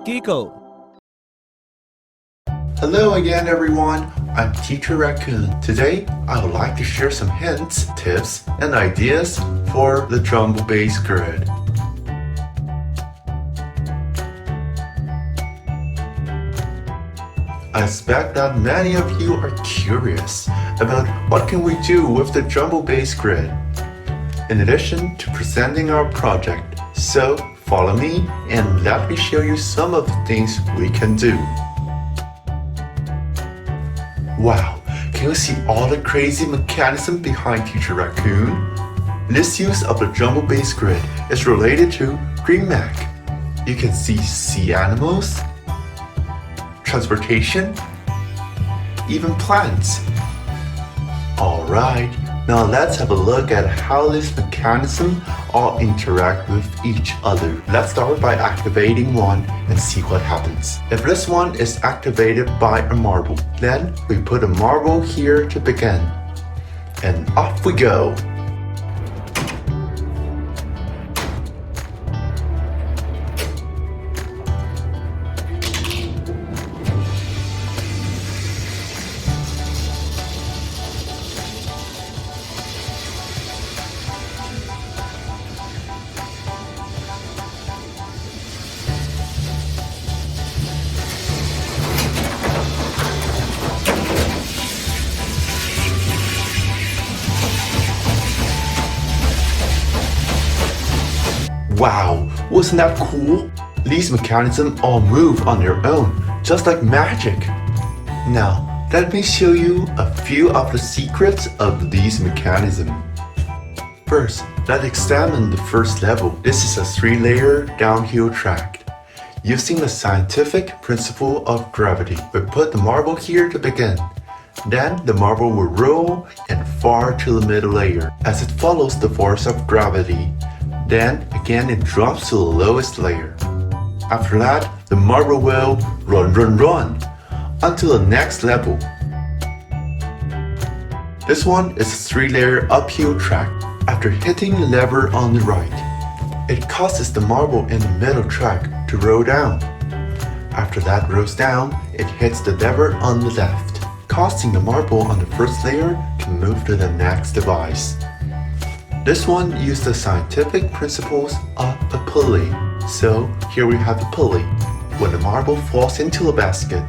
Gigo. Hello again everyone, I'm Teacher Raccoon. Today, I would like to share some hints, tips, and ideas for the jumbo base grid. I expect that many of you are curious about what can we do with the jumbo base grid. In addition to presenting our project, so follow me and let me show you some of the things we can do. Wow, can you see all the crazy mechanism behind Teacher Raccoon? This use of the jumbo base grid is related to Green Mech. You can see sea animals, transportation, even plants. Alright, now let's have a look at how this mechanism all interact with each other. Let's start by activating one and see what happens. If this one is activated by a marble, then we put a marble here to begin. And off we go! Wow, wasn't that cool? These mechanisms all move on their own, just like magic. Now, let me show you a few of the secrets of these mechanisms. First, let's examine the first level. This is a 3-layer downhill track. Using the scientific principle of gravity, we put the marble here to begin. Then the marble will roll and fall to the middle layer as it follows the force of gravity. Then again it drops to the lowest layer. After that, the marble will run until the next level. This one is a 3-layer uphill track. After hitting the lever on the right, it causes the marble in the middle track to roll down. After that rolls down, it hits the lever on the left, causing the marble on the first layer to move to the next device. This one used the scientific principles of a pulley. So here we have the pulley. When the marble falls into the basket,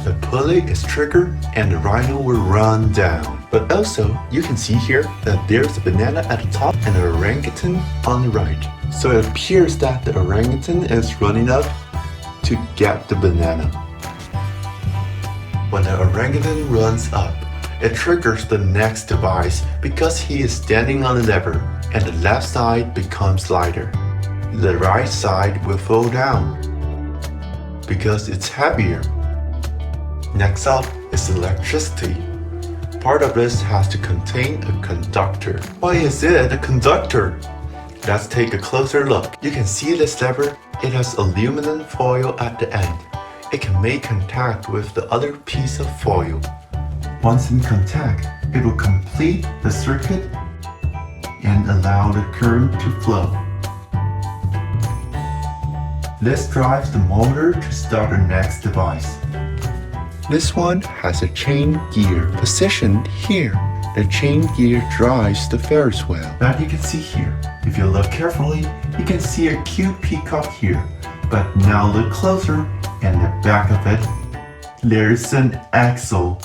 the pulley is triggered and the rhino will run down. But also, you can see here that there's a banana at the top and an orangutan on the right. So it appears that the orangutan is running up to get the banana. When the orangutan runs up, it triggers the next device because he is standing on the lever and the left side becomes lighter. The right side will fall down because it's heavier. Next up is electricity. Part of this has to contain a conductor. Why is it a conductor? Let's take a closer look. You can see this lever, it has aluminum foil at the end. It can make contact with the other piece of foil. Once in contact, it will complete the circuit and allow the current to flow. This drives the motor to start the next device. This one has a chain gear positioned here. The chain gear drives the Ferris wheel. That you can see here. If you look carefully, you can see a cute peacock here. But now look closer, and the back of it, there's an axle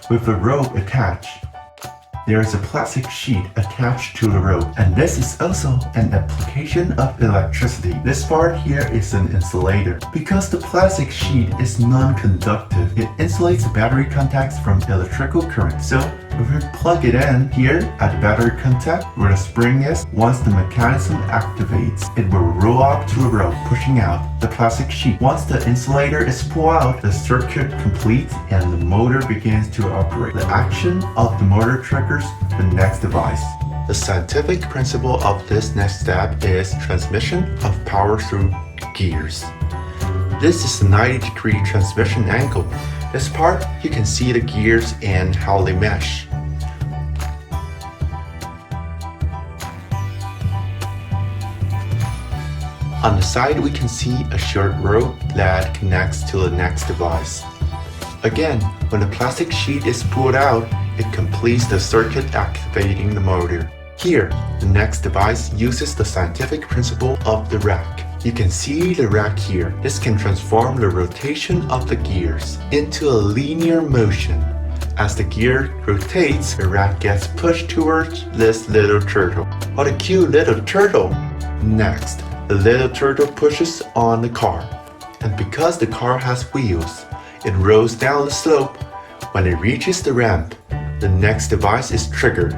with a rope attached. There is a plastic sheet attached to the rope, and this is also an application of electricity. This part here is an insulator. Because the plastic sheet is non-conductive, it insulates the battery contacts from electrical current. So if we plug it in here at the battery contact where the spring is, once the mechanism activates, it will roll up to the rope, pushing out the plastic sheet. Once the insulator is pulled out, the circuit completes and the motor begins to operate. The action of the motor triggers the next device. The scientific principle of this next step is transmission of power through gears. This is a 90-degree transmission angle. This part, you can see the gears and how they mesh. On the side, we can see a short rope that connects to the next device. Again, when the plastic sheet is pulled out, it completes the circuit activating the motor. Here, the next device uses the scientific principle of the rack. You can see the rack here. This can transform the rotation of the gears into a linear motion. As the gear rotates, the rack gets pushed towards this little turtle. What a cute little turtle! Next, the little turtle pushes on the car. And because the car has wheels, it rolls down the slope. When it reaches the ramp, the next device is triggered.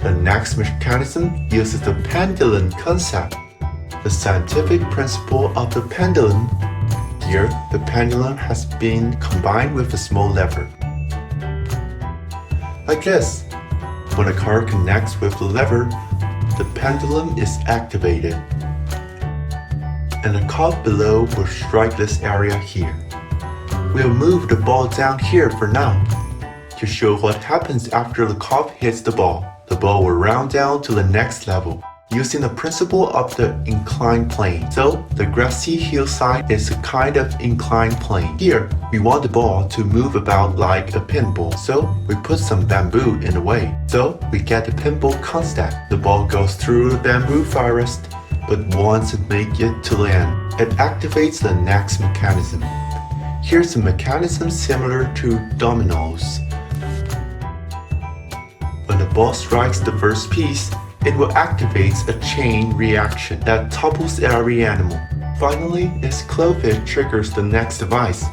The next mechanism uses the pendulum concept, the scientific principle of the pendulum. Here, the pendulum has been combined with a small lever. Like this. When a car connects with the lever, the pendulum is activated. And the cough below will strike this area here. We'll move the ball down here for now. To show what happens after the cough hits the ball will round down to the next level, using the principle of the inclined plane. So, the grassy hillside is a kind of inclined plane. Here, we want the ball to move about like a pinball, so we put some bamboo in the way. So, we get the pinball concept. The ball goes through the bamboo forest, but once it makes it to the end, it activates the next mechanism. Here's a mechanism similar to dominoes. When the ball strikes the first piece, it will activate a chain reaction that topples every animal. Finally, this clovehead triggers the next device.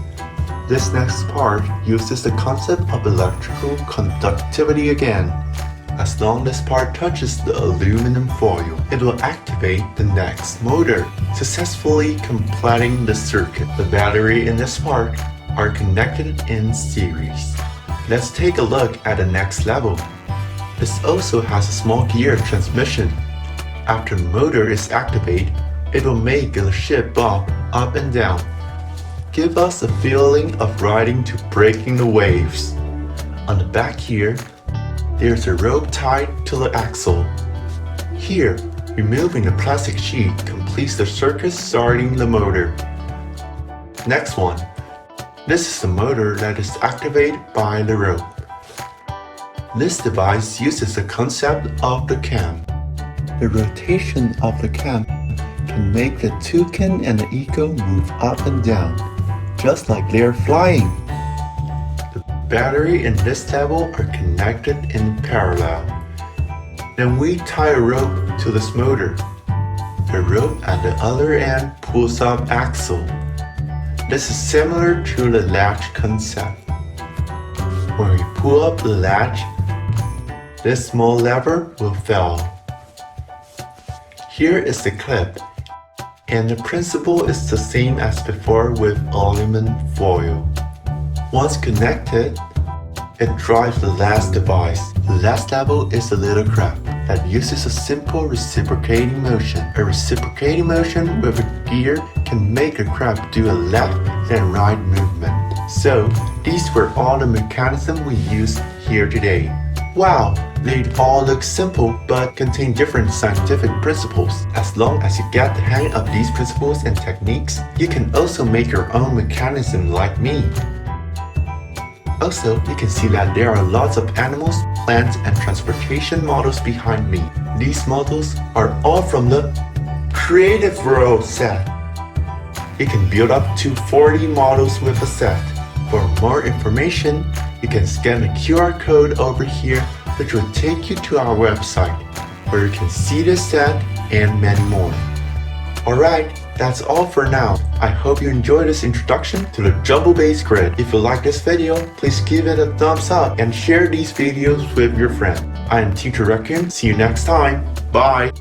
This next part uses the concept of electrical conductivity again. As long as this part touches the aluminum foil, it will activate the next motor, successfully completing the circuit. The battery in this part are connected in series. Let's take a look at the next level. This also has a small gear transmission. After the motor is activated, it will make the ship bob up and down. Give us a feeling of riding to breaking the waves. On the back here, there's a rope tied to the axle. Here, removing the plastic sheet completes the circuit starting the motor. Next one. This is the motor that is activated by the rope. This device uses the concept of the cam. The rotation of the cam can make the toucan and the Gigo move up and down, just like they're flying. The battery in this level are connected in parallel. Then we tie a rope to this motor. The rope at the other end pulls up axle. This is similar to the latch concept. When we pull up the latch, this small lever will fall. Here is the clip, and the principle is the same as before with aluminum foil. Once connected, it drives the last device. The last level is the little crab that uses a simple reciprocating motion. A reciprocating motion with a gear can make a crab do a left and right movement. So, these were all the mechanisms we used here today. Wow, they all look simple but contain different scientific principles. As long as you get the hang of these principles and techniques, you can also make your own mechanism like me. Also, you can see that there are lots of animals, plants, and transportation models behind me. These models are all from the Creative World set. You can build up to 40 models with a set. For more information, you can scan the QR code over here, which will take you to our website, where you can see this set and many more. Alright, that's all for now. I hope you enjoyed this introduction to the Jumbo Base Grid. If you like this video, please give it a thumbs up and share these videos with your friends. I am Teacher Raccoon. See you next time. Bye!